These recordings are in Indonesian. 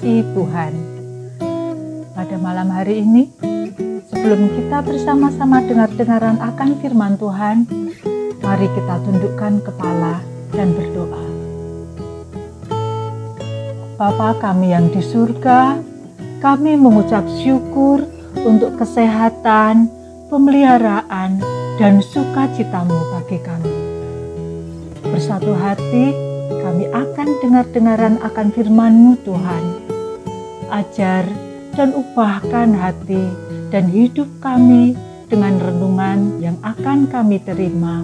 dikasihi Tuhan. Pada malam hari ini, sebelum kita bersama-sama dengar-dengaran akan firman Tuhan, mari kita tundukkan kepala dan berdoa. Bapa kami yang di surga, kami mengucap syukur untuk kesehatan, pemeliharaan, dan sukacitamu bagi kami. Bersatu hati, kami akan dengar-dengaran akan firman-Mu Tuhan. Ajar dan ubahkan hati dan hidup kami dengan renungan yang akan kami terima,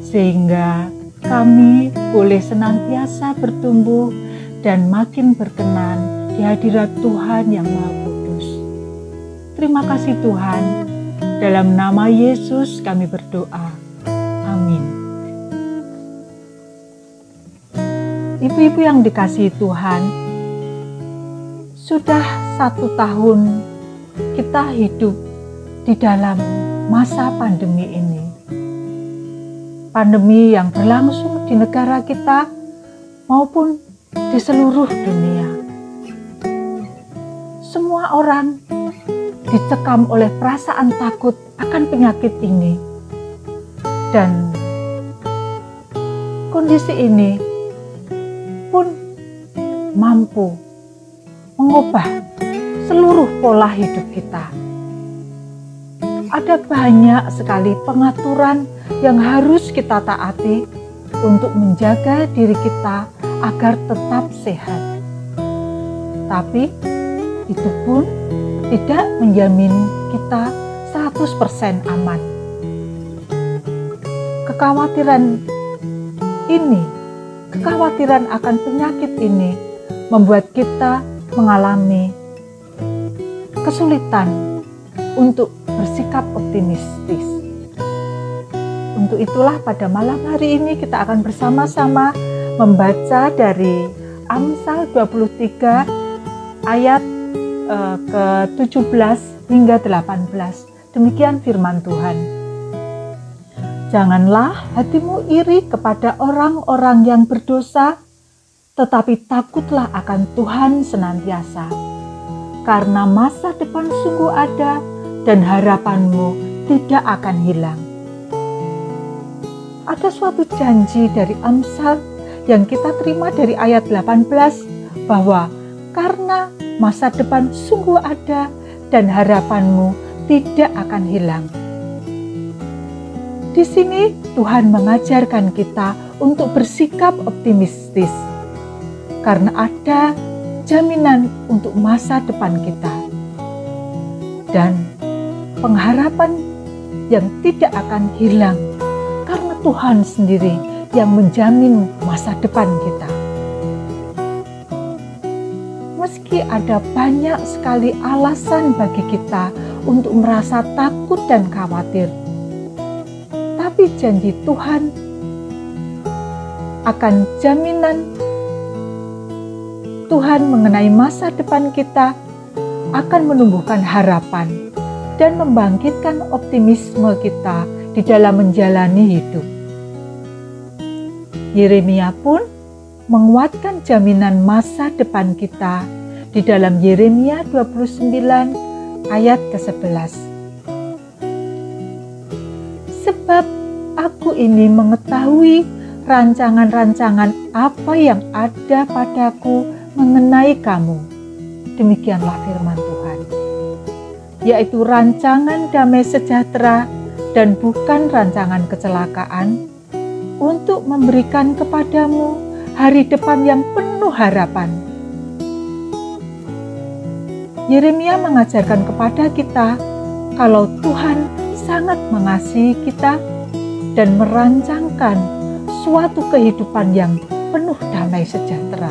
sehingga kami boleh senantiasa bertumbuh dan makin berkenan di hadirat Tuhan yang Maha Kudus. Terima kasih Tuhan, dalam nama Yesus kami berdoa. Amin. Ibu-ibu yang dikasihi Tuhan, sudah 1 tahun kita hidup di dalam masa pandemi ini. Pandemi yang berlangsung di negara kita maupun di seluruh dunia. Semua orang dicekam oleh perasaan takut akan penyakit ini. Dan kondisi ini pun mampu mengubah seluruh pola hidup kita. Ada banyak sekali pengaturan yang harus kita taati untuk menjaga diri kita agar tetap sehat. Tapi itu pun tidak menjamin kita 100% aman. Kekhawatiran akan penyakit ini membuat kita mengalami kesulitan untuk bersikap optimistis. Untuk itulah pada malam hari ini kita akan bersama-sama membaca dari Amsal 23 ayat ke-17 hingga 18. Demikian firman Tuhan. Janganlah hatimu iri kepada orang-orang yang berdosa, tetapi takutlah akan Tuhan senantiasa. Karena masa depan sungguh ada dan harapanmu tidak akan hilang. Ada suatu janji dari Amsal yang kita terima dari ayat 18 bahwa karena masa depan sungguh ada dan harapanmu tidak akan hilang. Di sini Tuhan mengajarkan kita untuk bersikap optimistis karena ada jaminan untuk masa depan kita dan pengharapan yang tidak akan hilang karena Tuhan sendiri yang menjamin masa depan kita. Meski ada banyak sekali alasan bagi kita untuk merasa takut dan khawatir, tapi janji Tuhan akan jaminan Tuhan mengenai masa depan kita akan menumbuhkan harapan dan membangkitkan optimisme kita di dalam menjalani hidup. Yeremia pun menguatkan jaminan masa depan kita di dalam Yeremia 29 ayat ke-11. Sebab aku ini mengetahui rancangan-rancangan apa yang ada padaku mengenai kamu. Demikianlah firman Tuhan. Yaitu rancangan damai sejahtera dan bukan rancangan kecelakaan, untuk memberikan kepadamu hari depan yang penuh harapan. Yeremia mengajarkan kepada kita kalau Tuhan sangat mengasihi kita dan merancangkan suatu kehidupan yang penuh damai sejahtera,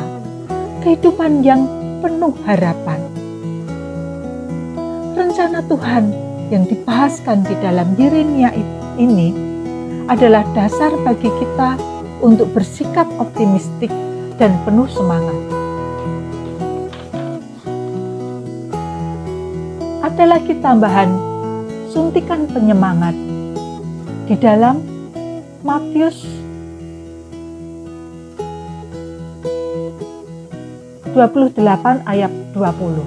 kehidupan yang penuh harapan. Rencana Tuhan yang dibahaskan di dalam Yeremia ini adalah dasar bagi kita untuk bersikap optimistik dan penuh semangat. Ada lagi tambahan suntikan penyemangat di dalam Matius 28 ayat 20.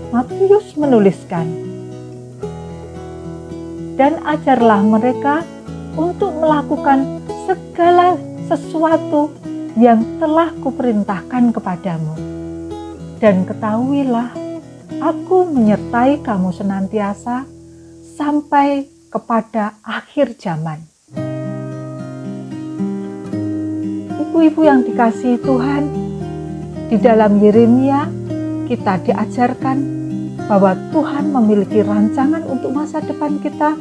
Matius menuliskan, "Dan ajarlah mereka untuk melakukan segala sesuatu yang telah kuperintahkan kepadamu. Dan ketahuilah, aku menyertai kamu senantiasa sampai kepada akhir zaman." Ibu-ibu yang dikasihi Tuhan, di dalam Yeremia kita diajarkan bahwa Tuhan memiliki rancangan untuk masa depan kita,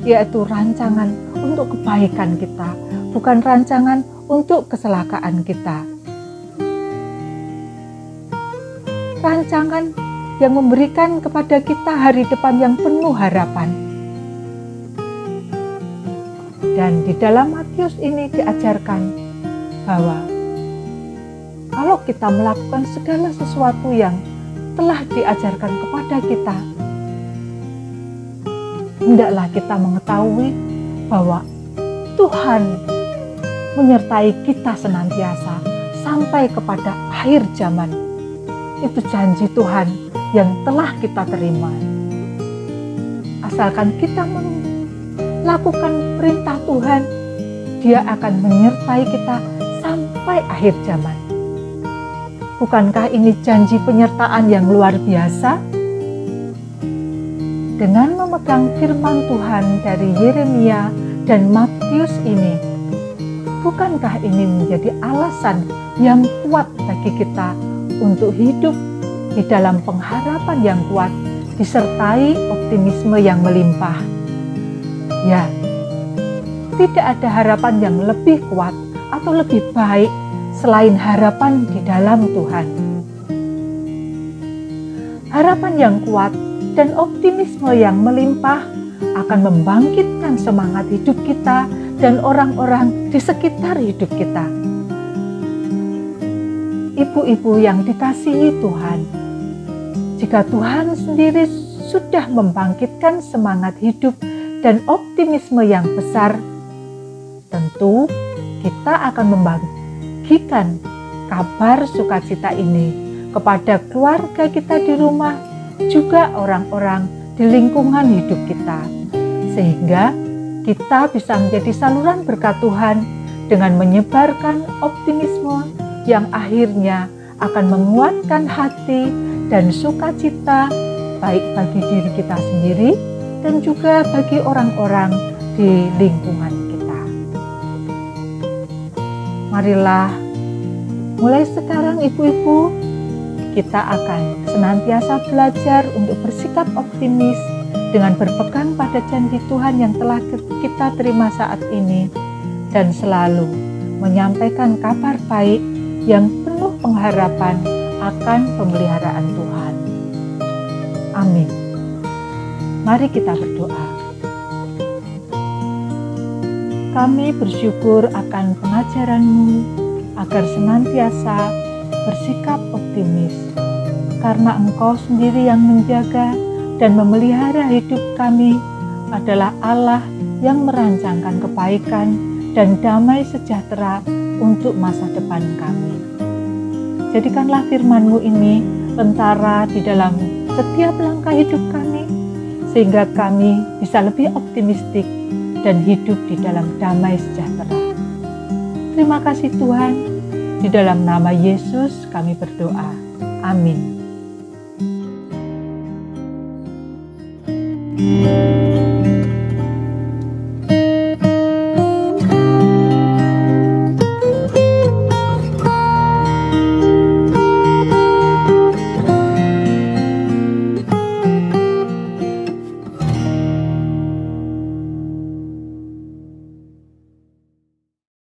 yaitu rancangan untuk kebaikan kita, bukan rancangan untuk kecelakaan kita. Rancangan yang memberikan kepada kita hari depan yang penuh harapan. Dan di dalam Matius ini diajarkan bahwa kalau kita melakukan segala sesuatu yang telah diajarkan kepada kita, hendaklah kita mengetahui bahwa Tuhan menyertai kita senantiasa sampai kepada akhir zaman. Itu janji Tuhan yang telah kita terima. Asalkan kita melakukan perintah Tuhan, Dia akan menyertai kita sampai akhir zaman. Bukankah ini janji penyertaan yang luar biasa? Dengan memegang firman Tuhan dari Yeremia dan Matius ini, bukankah ini menjadi alasan yang kuat bagi kita untuk hidup di dalam pengharapan yang kuat, disertai optimisme yang melimpah? Ya, tidak ada harapan yang lebih kuat atau lebih baik selain harapan di dalam Tuhan. Harapan yang kuat dan optimisme yang melimpah akan membangkitkan semangat hidup kita dan orang-orang di sekitar hidup kita. Ibu-ibu yang dikasihi Tuhan, jika Tuhan sendiri sudah membangkitkan semangat hidup dan optimisme yang besar, tentu kita akan membagikan kabar sukacita ini kepada keluarga kita di rumah, juga orang-orang di lingkungan hidup kita, sehingga kita bisa menjadi saluran berkat Tuhan dengan menyebarkan optimisme yang akhirnya akan menguatkan hati dan sukacita baik bagi diri kita sendiri dan juga bagi orang-orang di lingkungan kita. Marilah mulai sekarang ibu-ibu, kita akan senantiasa belajar untuk bersikap optimis dengan berpegang pada janji Tuhan yang telah kita terima saat ini dan selalu menyampaikan kabar baik yang penuh pengharapan akan pemeliharaan Tuhan. Amin. Mari kita berdoa. Kami bersyukur akan pengajaran-Mu agar senantiasa bersikap optimis, karena Engkau sendiri yang menjaga dan memelihara hidup kami adalah Allah yang merancangkan kebaikan dan damai sejahtera untuk masa depan kami. Jadikanlah firman-Mu ini lentera di dalam setiap langkah hidup kami, sehingga kami bisa lebih optimistik dan hidup di dalam damai sejahtera. Terima kasih Tuhan, di dalam nama Yesus kami berdoa. Amin.